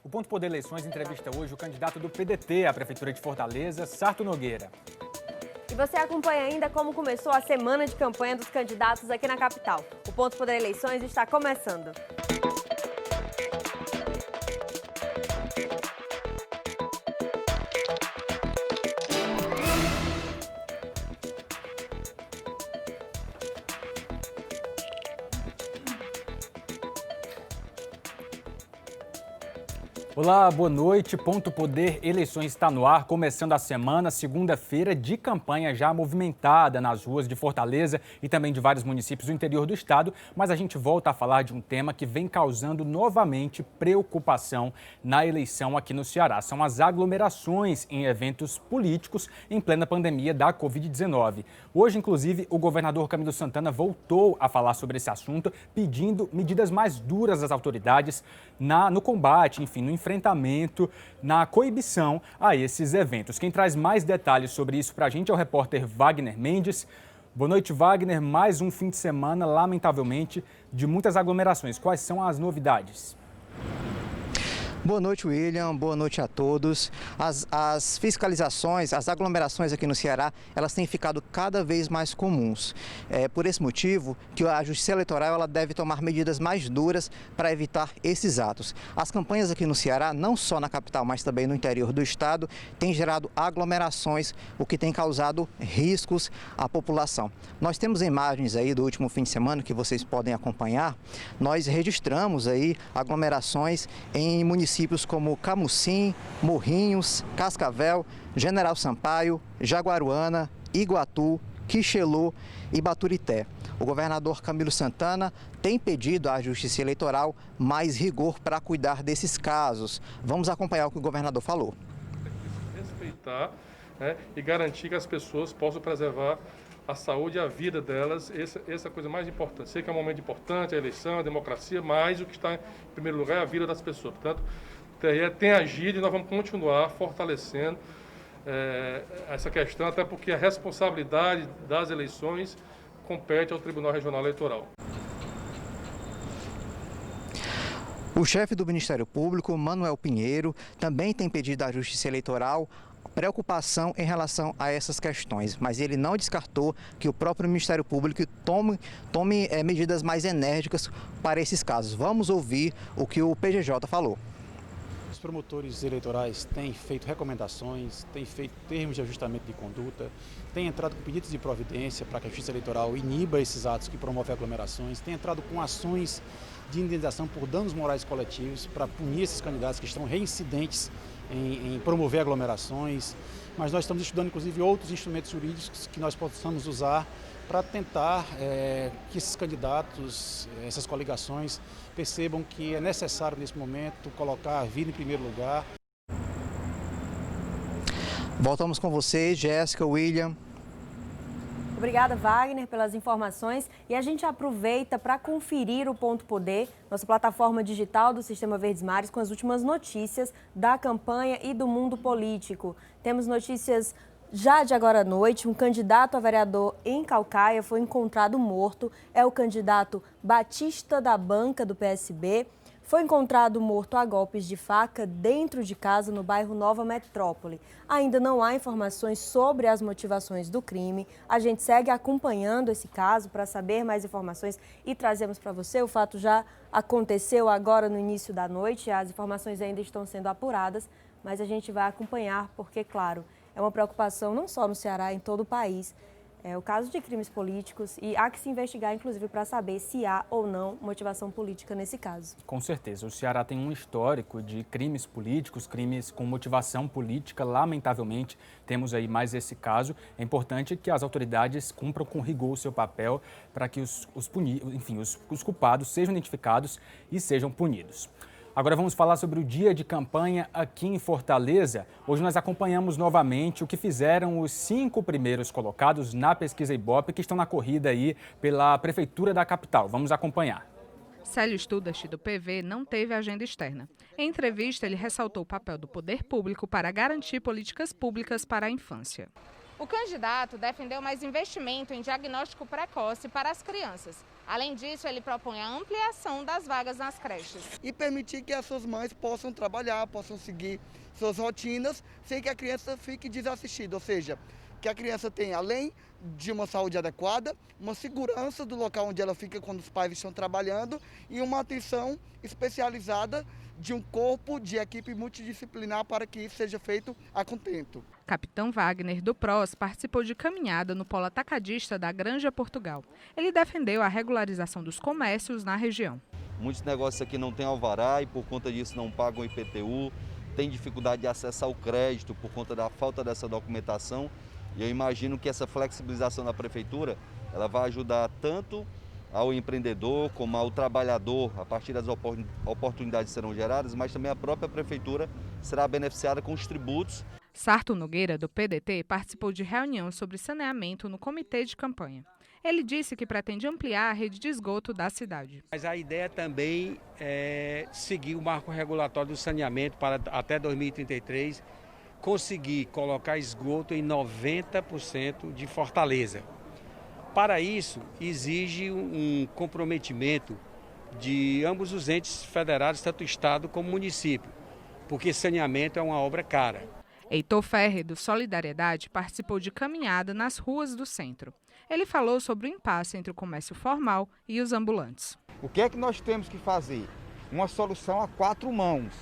O Ponto Poder Eleições entrevista hoje o candidato do PDT à Prefeitura de Fortaleza, Sarto Nogueira. E você acompanha ainda como começou a semana de campanha dos candidatos aqui na capital. O Ponto Poder Eleições está começando. Olá, boa noite. Ponto Poder Eleições está no ar, começando a semana, segunda-feira de campanha já movimentada nas ruas de Fortaleza e também de vários municípios do interior do estado, mas a gente volta a falar de um tema que vem causando novamente preocupação na eleição aqui no Ceará. São as aglomerações em eventos políticos em plena pandemia da Covid-19. Hoje, inclusive, o governador Camilo Santana voltou a falar sobre esse assunto, pedindo medidas mais duras das autoridades no combate, enfim, no enfrentamento, na coibição a esses eventos. Quem traz mais detalhes sobre isso para a gente é o repórter Wagner Mendes. Boa noite, Wagner. Mais um fim de semana, lamentavelmente, de muitas aglomerações. Quais são as novidades? Boa noite, William. Boa noite a todos. As fiscalizações, as aglomerações aqui no Ceará, elas têm ficado cada vez mais comuns. É por esse motivo que a Justiça Eleitoral ela deve tomar medidas mais duras para evitar esses atos. As campanhas aqui no Ceará, não só na capital, mas também no interior do estado, têm gerado aglomerações, o que tem causado riscos à população. Nós temos imagens aí do último fim de semana que vocês podem acompanhar. Nós registramos aí aglomerações em municípios como Camucim, Morrinhos, Cascavel, General Sampaio, Jaguaruana, Iguatu, Quixelô e Baturité. O governador Camilo Santana tem pedido à Justiça Eleitoral mais rigor para cuidar desses casos. Vamos acompanhar o que o governador falou. Respeitar, e garantir que as pessoas possam preservar a saúde e a vida delas. Essa é a coisa mais importante. Sei que é um momento importante, a eleição, a democracia, mas o que está em primeiro lugar é a vida das pessoas. Portanto, o TRE tem agido e nós vamos continuar fortalecendo essa questão, até porque a responsabilidade das eleições compete ao Tribunal Regional Eleitoral. O chefe do Ministério Público, Manuel Pinheiro, também tem pedido à Justiça Eleitoral preocupação em relação a essas questões, mas ele não descartou que o próprio Ministério Público tome medidas mais enérgicas para esses casos. Vamos ouvir o que o PGJ falou. Os promotores eleitorais têm feito recomendações, têm feito termos de ajustamento de conduta, têm entrado com pedidos de providência para que a Justiça Eleitoral iniba esses atos que promovem aglomerações, têm entrado com ações de indenização por danos morais coletivos para punir esses candidatos que estão reincidentes em promover aglomerações, mas nós estamos estudando inclusive outros instrumentos jurídicos que nós possamos usar para tentar que esses candidatos, essas coligações, percebam que é necessário nesse momento colocar a vida em primeiro lugar. Voltamos com você, Jéssica, William. Obrigada, Wagner, pelas informações. E a gente aproveita para conferir o Ponto Poder, nossa plataforma digital do Sistema Verdes Mares, com as últimas notícias da campanha e do mundo político. Temos notícias já de agora à noite. Um candidato a vereador em Caucaia foi encontrado morto. É o candidato Batista da Banca, do PSB. Foi encontrado morto a golpes de faca dentro de casa no bairro Nova Metrópole. Ainda não há informações sobre as motivações do crime. A gente segue acompanhando esse caso para saber mais informações e trazemos para você. O fato já aconteceu agora no início da noite. As informações ainda estão sendo apuradas, mas a gente vai acompanhar porque, claro, é uma preocupação não só no Ceará, em todo o país. É o caso de crimes políticos e há que se investigar, inclusive, para saber se há ou não motivação política nesse caso. Com certeza. O Ceará tem um histórico de crimes políticos, crimes com motivação política. Lamentavelmente, temos aí mais esse caso. É importante que as autoridades cumpram com rigor o seu papel para que os culpados sejam identificados e sejam punidos. Agora vamos falar sobre o dia de campanha aqui em Fortaleza. Hoje nós acompanhamos novamente o que fizeram os 5 primeiros colocados na pesquisa Ibope que estão na corrida aí pela Prefeitura da capital. Vamos acompanhar. Célio Studart, do PV, não teve agenda externa. Em entrevista, ele ressaltou o papel do poder público para garantir políticas públicas para a infância. O candidato defendeu mais investimento em diagnóstico precoce para as crianças. Além disso, ele propõe a ampliação das vagas nas creches. E permitir que as suas mães possam trabalhar, possam seguir suas rotinas, sem que a criança fique desassistida, ou seja, que a criança tenha, além de uma saúde adequada, uma segurança do local onde ela fica quando os pais estão trabalhando e uma atenção especializada de um corpo de equipe multidisciplinar para que isso seja feito a contento. Capitão Wagner, do PROS, participou de caminhada no polo atacadista da Granja Portugal. Ele defendeu a regularização dos comércios na região. Muitos negócios aqui não têm alvará e por conta disso não pagam IPTU, têm dificuldade de acessar o crédito por conta da falta dessa documentação. E eu imagino que essa flexibilização da prefeitura, ela vai ajudar tanto ao empreendedor como ao trabalhador, a partir das oportunidades que serão geradas, mas também a própria prefeitura será beneficiada com os tributos. Sarto Nogueira, do PDT, participou de reunião sobre saneamento no comitê de campanha. Ele disse que pretende ampliar a rede de esgoto da cidade. Mas a ideia também é seguir o marco regulatório do saneamento para até 2033, conseguir colocar esgoto em 90% de Fortaleza. Para isso, exige um comprometimento de ambos os entes federados, tanto o Estado como o município, porque saneamento é uma obra cara. Heitor Ferrer, do Solidariedade, participou de caminhada nas ruas do centro. Ele falou sobre o impasse entre o comércio formal e os ambulantes. O que é que nós temos que fazer? Uma solução a 4 mãos,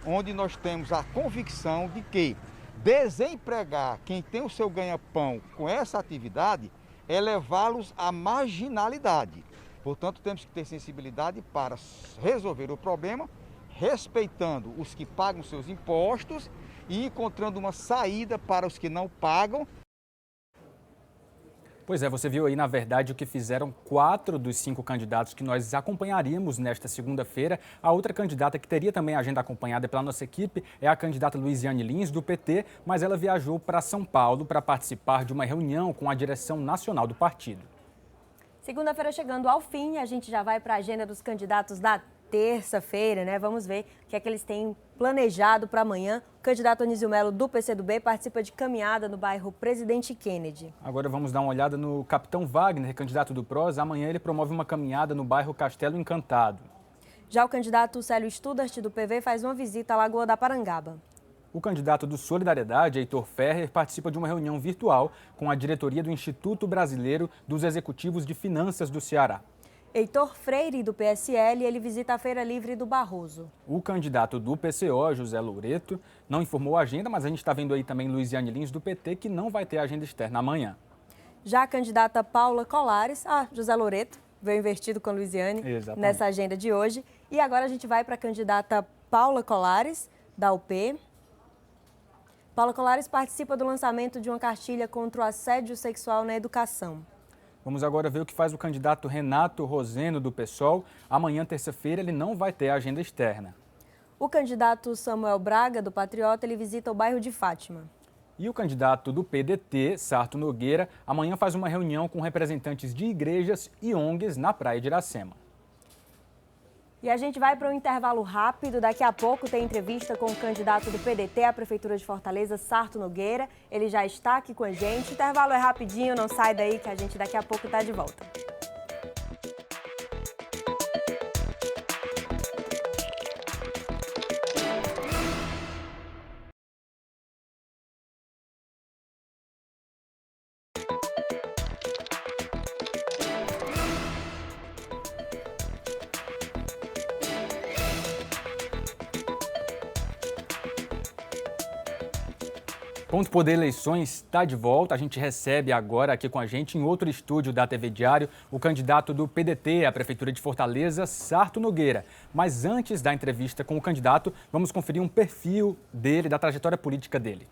onde nós temos a convicção de que desempregar quem tem o seu ganha-pão com essa atividade é levá-los à marginalidade. Portanto, temos que ter sensibilidade para resolver o problema, respeitando os que pagam seus impostos e encontrando uma saída para os que não pagam. Pois é, você viu aí, na verdade, o que fizeram 4 dos 5 candidatos que nós acompanharíamos nesta segunda-feira. A outra candidata que teria também a agenda acompanhada pela nossa equipe é a candidata Luiziane Lins, do PT, mas ela viajou para São Paulo para participar de uma reunião com a direção nacional do partido. Segunda-feira chegando ao fim, a gente já vai para a agenda dos candidatos da terça-feira, né? Vamos ver o que é que eles têm planejado para amanhã. O candidato Anísio Melo, do PCdoB, participa de caminhada no bairro Presidente Kennedy. Agora vamos dar uma olhada no Capitão Wagner, candidato do PROS. Amanhã ele promove uma caminhada no bairro Castelo Encantado. Já o candidato Célio Studart, do PV, faz uma visita à Lagoa da Parangaba. O candidato do Solidariedade, Heitor Ferrer, participa de uma reunião virtual com a diretoria do Instituto Brasileiro dos Executivos de Finanças do Ceará. Heitor Freire, do PSL, ele visita a Feira Livre do Barroso. O candidato do PCO, José Loureto, não informou a agenda, mas a gente está vendo aí também Luiziane Lins, do PT, que não vai ter agenda externa amanhã. Já a candidata Paula Colares, José Loureto, veio invertido com a Luiziane nessa agenda de hoje. E agora a gente vai para a candidata Paula Colares, da UP. Paula Colares participa do lançamento de uma cartilha contra o assédio sexual na educação. Vamos agora ver o que faz o candidato Renato Roseno, do PSOL. Amanhã, terça-feira, ele não vai ter agenda externa. O candidato Samuel Braga, do Patriota, ele visita o bairro de Fátima. E o candidato do PDT, Sarto Nogueira, amanhã faz uma reunião com representantes de igrejas e ONGs na Praia de Iracema. E a gente vai para um intervalo rápido. Daqui a pouco tem entrevista com o candidato do PDT à Prefeitura de Fortaleza, Sarto Nogueira. Ele já está aqui com a gente. O intervalo é rapidinho, não sai daí que a gente daqui a pouco está de volta. Ponto Poder Eleições está de volta. A gente recebe agora aqui com a gente, em outro estúdio da TV Diário, o candidato do PDT à Prefeitura de Fortaleza, Sarto Nogueira. Mas antes da entrevista com o candidato, vamos conferir um perfil dele, da trajetória política dele.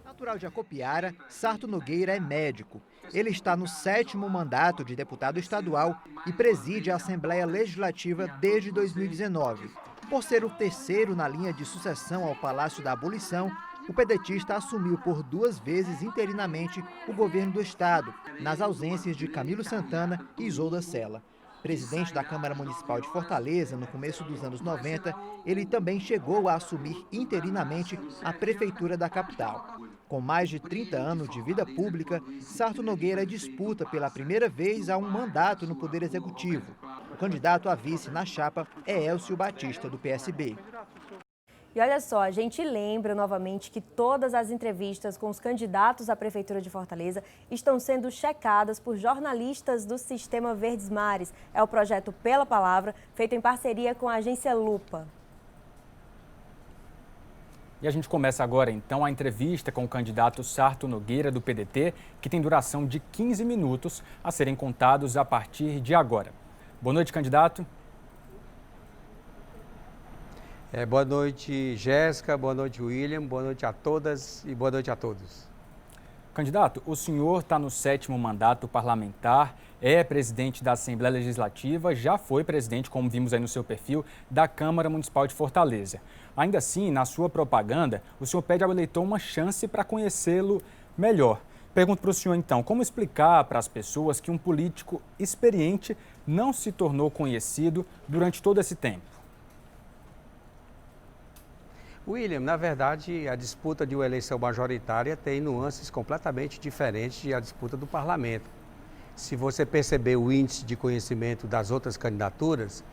Natural de Acopiara, Sarto Nogueira é médico. Ele está no 7º mandato de deputado estadual e preside a Assembleia Legislativa desde 2019. Por ser o terceiro na linha de sucessão ao Palácio da Abolição, o pedetista assumiu por 2 vezes interinamente o governo do estado, nas ausências de Camilo Santana e Isolda Sela. Presidente da Câmara Municipal de Fortaleza, no começo dos anos 90, ele também chegou a assumir interinamente a prefeitura da capital. Com mais de 30 anos de vida pública, Sarto Nogueira disputa pela primeira vez a um mandato no Poder Executivo. O candidato a vice na chapa é Elcio Batista, do PSB. E olha só, a gente lembra novamente que todas as entrevistas com os candidatos à Prefeitura de Fortaleza estão sendo checadas por jornalistas do Sistema Verdes Mares. É o projeto Pela Palavra, feito em parceria com a agência Lupa. E a gente começa agora, então, a entrevista com o candidato Sarto Nogueira, do PDT, que tem duração de 15 minutos a serem contados a partir de agora. Boa noite, candidato. Boa noite, Jéssica, boa noite, William, boa noite a todas e boa noite a todos. Candidato, o senhor está no 7º mandato parlamentar, é presidente da Assembleia Legislativa, já foi presidente, como vimos aí no seu perfil, da Câmara Municipal de Fortaleza. Ainda assim, na sua propaganda, o senhor pede ao eleitor uma chance para conhecê-lo melhor. Pergunto para o senhor, então, como explicar para as pessoas que um político experiente não se tornou conhecido durante todo esse tempo? William, na verdade, a disputa de uma eleição majoritária tem nuances completamente diferentes da disputa do parlamento. Se você perceber o índice de conhecimento das outras candidaturas,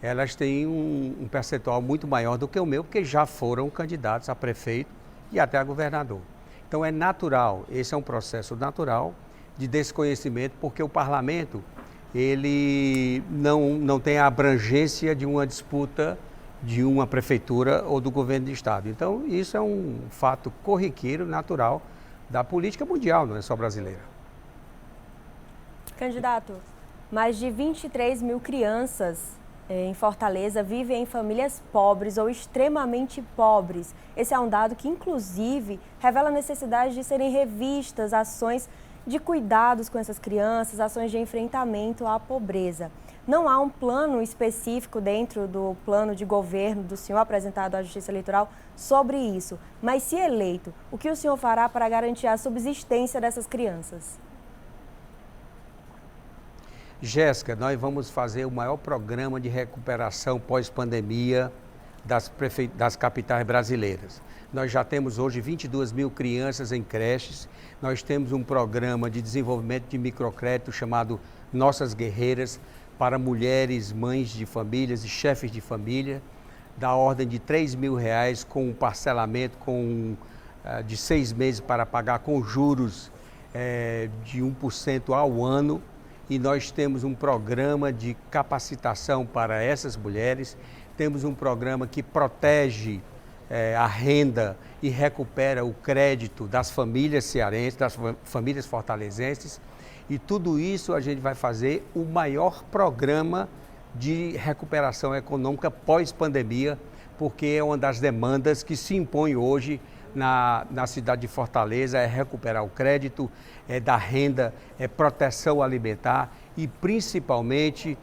elas têm um percentual muito maior do que o meu, porque já foram candidatos a prefeito e até a governador. Então é natural, esse é um processo natural de desconhecimento, porque o parlamento ele não tem a abrangência de uma disputa de uma prefeitura ou do governo do estado. Então, isso é um fato corriqueiro, natural, da política mundial, não é só brasileira. Candidato, mais de 23 mil crianças em Fortaleza vivem em famílias pobres ou extremamente pobres. Esse é um dado que, inclusive, revela a necessidade de serem revistas ações de cuidados com essas crianças, ações de enfrentamento à pobreza. Não há um plano específico dentro do plano de governo do senhor apresentado à Justiça Eleitoral sobre isso. Mas, se eleito, o que o senhor fará para garantir a subsistência dessas crianças? Jéssica, nós vamos fazer o maior programa de recuperação pós-pandemia das capitais brasileiras. Nós já temos hoje 22 mil crianças em creches. Nós temos um programa de desenvolvimento de microcrédito chamado Nossas Guerreiras, para mulheres, mães de famílias e chefes de família, da ordem de R$3 mil, com um parcelamento de 6 meses para pagar com juros de 1% ao ano. E nós temos um programa de capacitação para essas mulheres, temos um programa que protege a renda e recupera o crédito das famílias cearenses, das famílias fortalezenses. E tudo isso a gente vai fazer o maior programa de recuperação econômica pós-pandemia, porque é uma das demandas que se impõe hoje na cidade de Fortaleza, é recuperar o crédito, é dar renda, é proteção alimentar e principalmente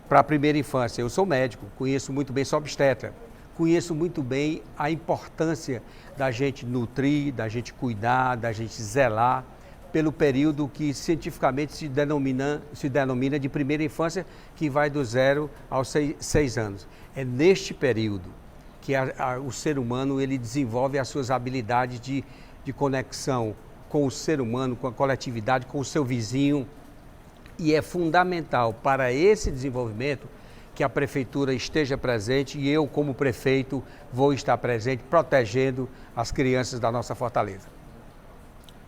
para a primeira infância. Eu sou médico, conheço muito bem, sou obstetra, conheço muito bem a importância da gente nutrir, da gente cuidar, da gente zelar pelo período que cientificamente se denomina de primeira infância, que vai do 0 aos 6 anos. É neste período que o ser humano ele desenvolve as suas habilidades de conexão com o ser humano, com a coletividade, com o seu vizinho. E é fundamental para esse desenvolvimento que a prefeitura esteja presente e eu, como prefeito, vou estar presente protegendo as crianças da nossa Fortaleza.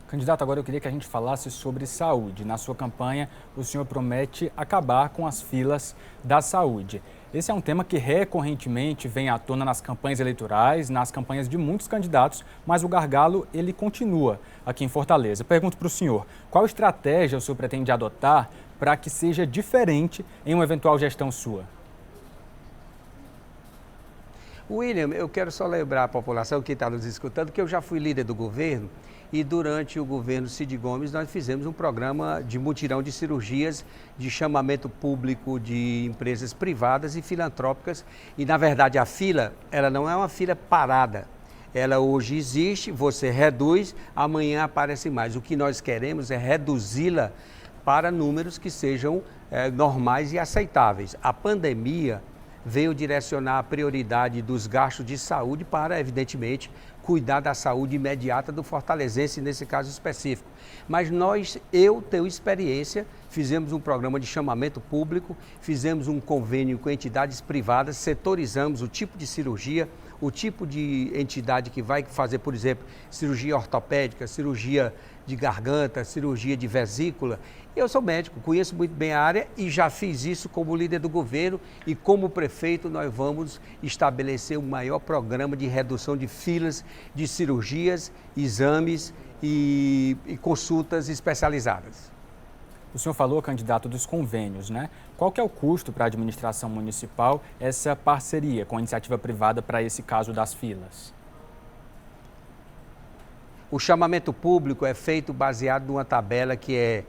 Candidato, agora eu queria que a gente falasse sobre saúde. Na sua campanha, o senhor promete acabar com as filas da saúde. Esse é um tema que recorrentemente vem à tona nas campanhas eleitorais, nas campanhas de muitos candidatos, mas o gargalo, ele continua aqui em Fortaleza. Pergunto para o senhor, qual estratégia o senhor pretende adotar para que seja diferente em uma eventual gestão sua? William, eu quero só lembrar a população que está nos escutando que eu já fui líder do governo e durante o governo Cid Gomes nós fizemos um programa de mutirão de cirurgias, de chamamento público de empresas privadas e filantrópicas e na verdade a fila, ela não é uma fila parada, ela hoje existe, você reduz, amanhã aparece mais. O que nós queremos é reduzi-la para números que sejam normais e aceitáveis. A pandemia veio direcionar a prioridade dos gastos de saúde para, evidentemente, cuidar da saúde imediata do fortalezense nesse caso específico. Mas eu tenho experiência, fizemos um programa de chamamento público, fizemos um convênio com entidades privadas, setorizamos o tipo de cirurgia, o tipo de entidade que vai fazer, por exemplo, cirurgia ortopédica, cirurgia de garganta, cirurgia de vesícula. Eu sou médico, conheço muito bem a área e já fiz isso como líder do governo e como prefeito nós vamos estabelecer o maior programa de redução de filas de cirurgias, exames e consultas especializadas. O senhor falou, candidato, dos convênios, né? Qual que é o custo para a administração municipal essa parceria com a iniciativa privada para esse caso das filas? O chamamento público é feito baseado numa tabela que é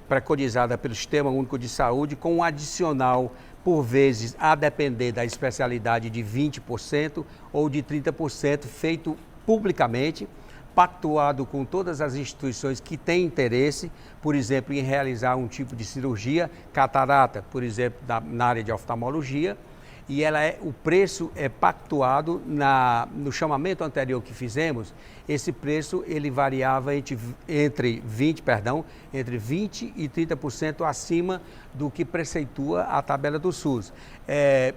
preconizada pelo Sistema Único de Saúde, com um adicional, por vezes, a depender da especialidade, de 20% ou de 30%, feito publicamente, pactuado com todas as instituições que têm interesse, por exemplo, em realizar um tipo de cirurgia, catarata, por exemplo, na área de oftalmologia, e o preço é pactuado no chamamento anterior que fizemos. Esse preço ele variava entre 20% e 30% acima do que preceitua a tabela do SUS.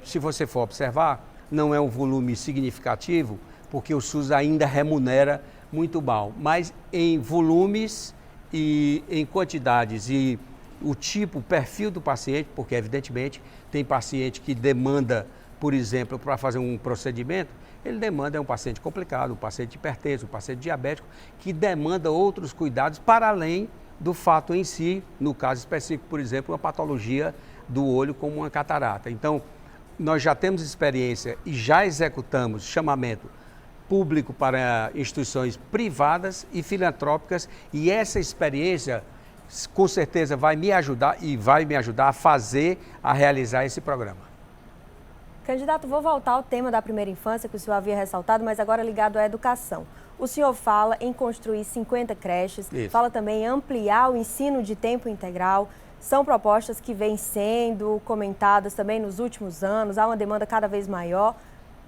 Se você for observar, não é um volume significativo, porque o SUS ainda remunera muito mal, mas em volumes e em quantidades e o perfil do paciente, porque evidentemente tem paciente que demanda, por exemplo, para fazer um procedimento, ele demanda um paciente complicado, um paciente hipertenso, um paciente diabético, que demanda outros cuidados para além do fato em si, no caso específico, por exemplo, uma patologia do olho como uma catarata. Então, nós já temos experiência e já executamos chamamento público para instituições privadas e filantrópicas, e essa experiência com certeza vai me ajudar a realizar esse programa. Candidato, vou voltar ao tema da primeira infância que o senhor havia ressaltado, mas agora ligado à educação. O senhor fala em construir 50 creches, fala também em ampliar o ensino de tempo integral. São propostas que vêm sendo comentadas também nos últimos anos, há uma demanda cada vez maior.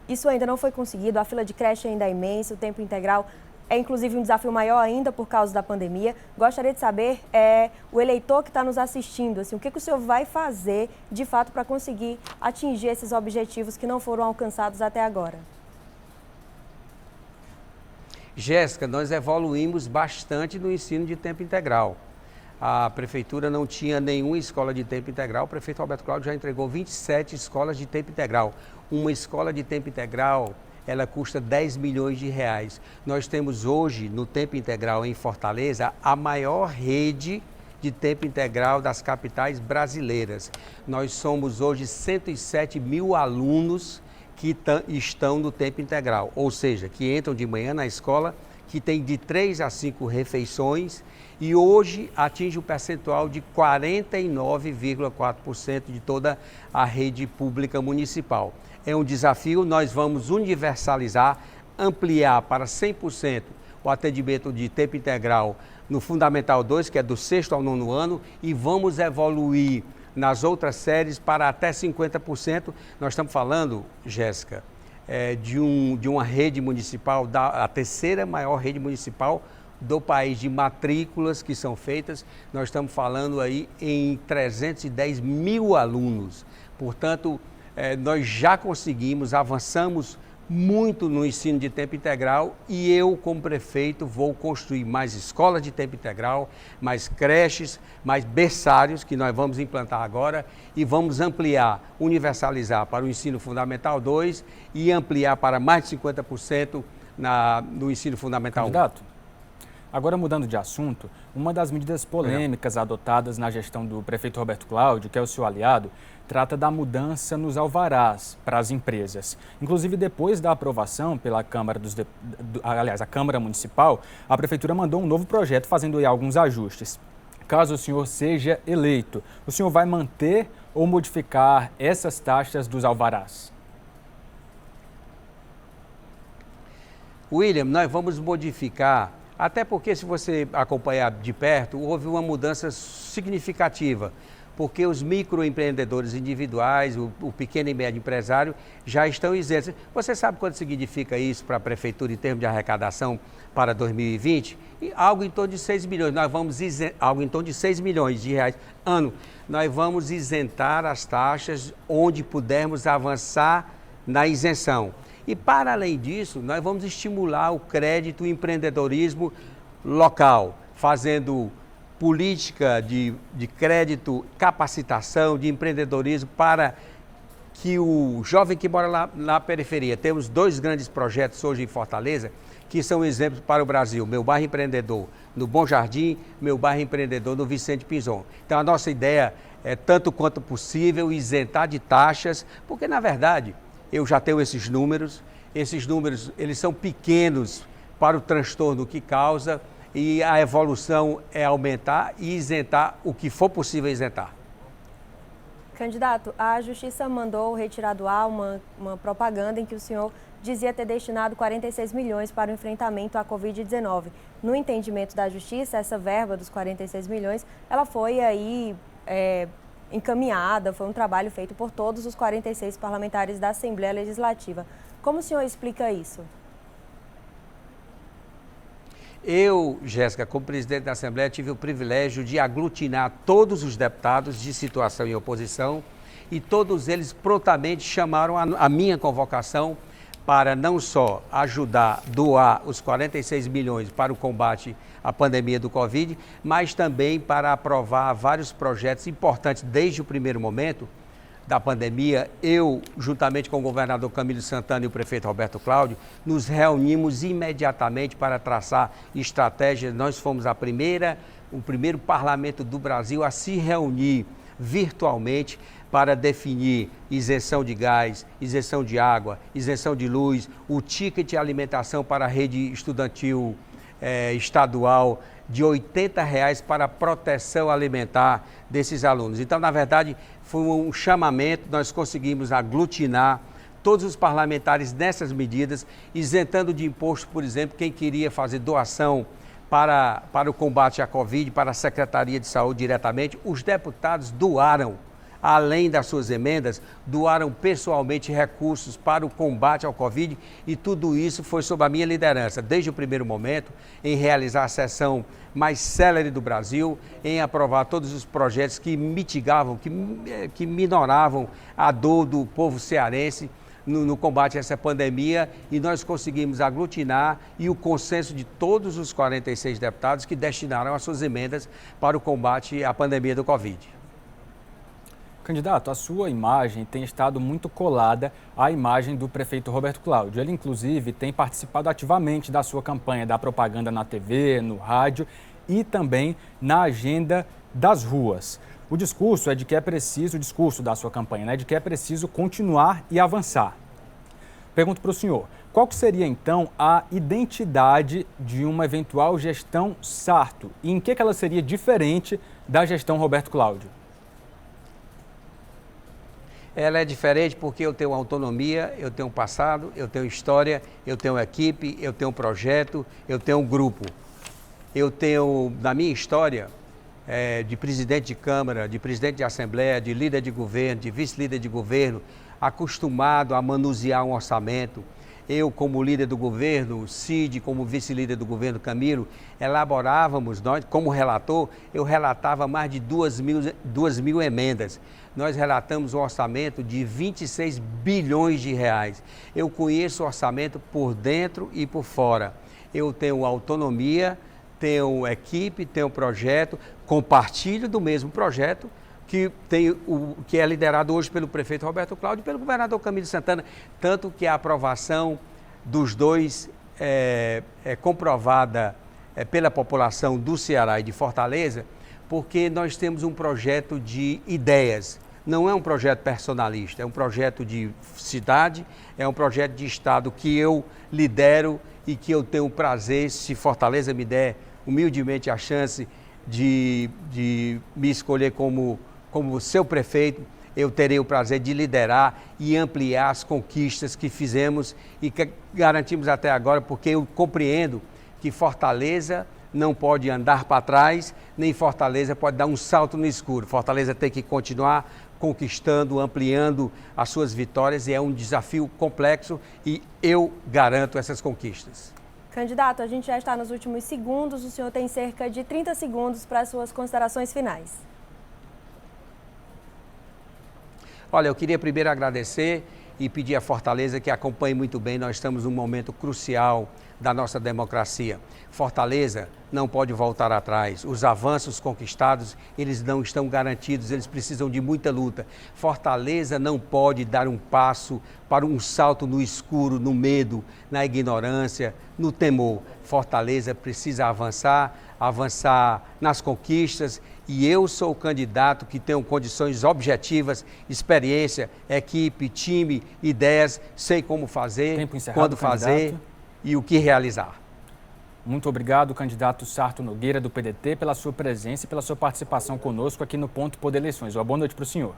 Isso ainda não foi conseguido, a fila de creche ainda é imensa, o tempo integral é inclusive um desafio maior ainda por causa da pandemia. Gostaria de saber, o eleitor que está nos assistindo, assim, o que o senhor vai fazer de fato para conseguir atingir esses objetivos que não foram alcançados até agora? Jéssica, nós evoluímos bastante no ensino de tempo integral. A prefeitura não tinha nenhuma escola de tempo integral, o prefeito Roberto Cláudio já entregou 27 escolas de tempo integral. Uma escola de tempo integral, ela custa 10 milhões de reais. Nós temos hoje, no tempo integral em Fortaleza, a maior rede de tempo integral das capitais brasileiras. Nós somos hoje 107 mil alunos que estão no tempo integral, ou seja, que entram de manhã na escola, que tem de 3 a 5 refeições, e hoje atinge um percentual de 49,4% de toda a rede pública municipal. É um desafio, nós vamos universalizar, ampliar para 100% o atendimento de tempo integral no Fundamental 2, que é do 6º ao 9º ano, e vamos evoluir nas outras séries para até 50%. Nós estamos falando, Jéssica, de uma rede municipal, a terceira maior rede municipal do país de matrículas que são feitas. Nós estamos falando aí em 310 mil alunos. Portanto, nós já conseguimos, avançamos muito no ensino de tempo integral, e eu, como prefeito, vou construir mais escolas de tempo integral, mais creches, mais berçários, que nós vamos implantar agora, e vamos ampliar, universalizar para o ensino fundamental 2 e ampliar para mais de 50% no ensino fundamental 1. Candidato, agora mudando de assunto, uma das medidas polêmicas adotadas na gestão do prefeito Roberto Cláudio, que é o seu aliado, trata da mudança nos alvarás para as empresas. Inclusive, depois da aprovação pela Câmara a Câmara Municipal, a Prefeitura mandou um novo projeto fazendo aí alguns ajustes. Caso o senhor seja eleito, o senhor vai manter ou modificar essas taxas dos alvarás? William, nós vamos modificar, até porque, se você acompanhar de perto, houve uma mudança significativa. porque os microempreendedores individuais, o pequeno e médio empresário, já estão isentos. Você sabe quanto significa isso para a Prefeitura em termos de arrecadação para 2020? E algo em torno de 6 milhões. Nós vamos algo em torno de 6 milhões de reais ano. Nós vamos isentar as taxas onde pudermos avançar na isenção. E, para além disso, nós vamos estimular o crédito e empreendedorismo local, fazendo política de crédito, capacitação, de empreendedorismo para que o jovem que mora lá na periferia. Temos 2 grandes projetos hoje em Fortaleza que são exemplos para o Brasil. Meu Bairro Empreendedor no Bom Jardim, Meu Bairro Empreendedor no Vicente Pinzon. Então a nossa ideia é, tanto quanto possível, isentar de taxas, porque na verdade eu já tenho esses números eles são pequenos para o transtorno que causa, e a evolução é aumentar e isentar o que for possível isentar. Candidato, a Justiça mandou retirar do ar uma propaganda em que o senhor dizia ter destinado 46 milhões para o enfrentamento à Covid-19. No entendimento da Justiça, essa verba dos 46 milhões, ela foi aí encaminhada, foi um trabalho feito por todos os 46 parlamentares da Assembleia Legislativa. Como o senhor explica isso? Eu, Jéssica, como presidente da Assembleia, tive o privilégio de aglutinar todos os deputados de situação e oposição, e todos eles prontamente chamaram a minha convocação para não só ajudar, doar os 46 milhões para o combate à pandemia do Covid, mas também para aprovar vários projetos importantes desde o primeiro momento da pandemia. Eu, juntamente com o governador Camilo Santana e o prefeito Roberto Cláudio, nos reunimos imediatamente para traçar estratégias. Nós fomos o primeiro parlamento do Brasil a se reunir virtualmente para definir isenção de gás, isenção de água, isenção de luz, o ticket de alimentação para a rede estudantil estadual de R$ 80 para a proteção alimentar desses alunos. Então, na verdade, foi um chamamento, nós conseguimos aglutinar todos os parlamentares nessas medidas, isentando de imposto, por exemplo, quem queria fazer doação para o combate à Covid, para a Secretaria de Saúde diretamente. Os deputados doaram, além das suas emendas, doaram pessoalmente recursos para o combate ao Covid, e tudo isso foi sob a minha liderança, desde o primeiro momento, em realizar a sessão mais célere do Brasil, em aprovar todos os projetos que mitigavam, que minoravam a dor do povo cearense no combate a essa pandemia, e nós conseguimos aglutinar e o consenso de todos os 46 deputados que destinaram as suas emendas para o combate à pandemia do Covid. Candidato, a sua imagem tem estado muito colada à imagem do prefeito Roberto Cláudio. Ele, inclusive, tem participado ativamente da sua campanha, da propaganda na TV, no rádio e também na agenda das ruas. O discurso o discurso da sua campanha, né, de que é preciso continuar e avançar. Pergunto para o senhor, qual que seria então a identidade de uma eventual gestão Sarto e em que ela seria diferente da gestão Roberto Cláudio? Ela é diferente porque eu tenho autonomia, eu tenho passado, eu tenho história, eu tenho equipe, eu tenho projeto, eu tenho grupo. Eu tenho, na minha história, de presidente de Câmara, de presidente de Assembleia, de líder de governo, de vice-líder de governo, acostumado a manusear um orçamento. Eu, como líder do governo, Cid, como vice-líder do governo, Camilo, elaborávamos, nós, como relator, eu relatava mais de 2 mil emendas. Nós relatamos um orçamento de 26 bilhões de reais. Eu conheço o orçamento por dentro e por fora. Eu tenho autonomia, tenho equipe, tenho projeto, compartilho do mesmo projeto, que é liderado hoje pelo prefeito Roberto Cláudio e pelo governador Camilo Santana, tanto que a aprovação dos dois é comprovada pela população do Ceará e de Fortaleza, porque nós temos um projeto de ideias. Não é um projeto personalista, é um projeto de cidade, é um projeto de estado que eu lidero e que eu tenho o prazer, se Fortaleza me der humildemente a chance de me escolher como seu prefeito, eu terei o prazer de liderar e ampliar as conquistas que fizemos e que garantimos até agora, porque eu compreendo que Fortaleza não pode andar para trás, nem Fortaleza pode dar um salto no escuro. Fortaleza tem que continuar conquistando, ampliando as suas vitórias e é um desafio complexo e eu garanto essas conquistas. Candidato, a gente já está nos últimos segundos, o senhor tem cerca de 30 segundos para as suas considerações finais. Olha, eu queria primeiro agradecer e pedir à Fortaleza que acompanhe muito bem, nós estamos num momento crucial da nossa democracia. Fortaleza não pode voltar atrás. Os avanços conquistados, eles não estão garantidos, eles precisam de muita luta. Fortaleza não pode dar um passo para um salto no escuro, no medo, na ignorância, no temor. Fortaleza precisa avançar nas conquistas e eu sou o candidato que tenho condições objetivas, experiência, equipe, time, ideias, sei como fazer, quando fazer e o que realizar. Muito obrigado, candidato Sarto Nogueira, do PDT, pela sua presença e pela sua participação conosco aqui no Ponto Poder Eleições. Uma boa noite para o senhor.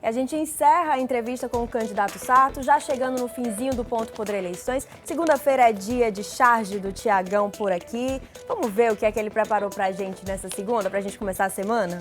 E a gente encerra a entrevista com o candidato Sarto, já chegando no finzinho do Ponto Poder Eleições. Segunda-feira é dia de charge do Tiagão por aqui. Vamos ver o que é que ele preparou para a gente nessa segunda, para a gente começar a semana?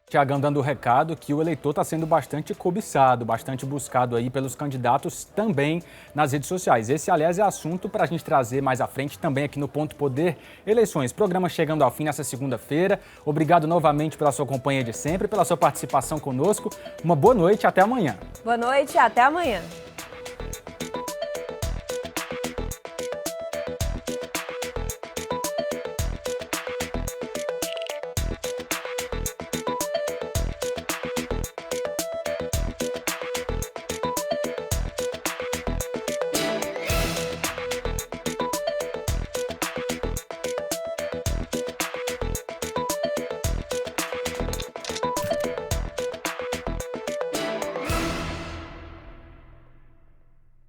Tiagão dando o recado que o eleitor está sendo bastante cobiçado, bastante buscado aí pelos candidatos também nas redes sociais. Esse, aliás, é assunto para a gente trazer mais à frente também aqui no Ponto Poder Eleições. Programa chegando ao fim nessa segunda-feira. Obrigado novamente pela sua companhia de sempre, pela sua participação conosco. Uma boa noite e até amanhã. Boa noite e até amanhã.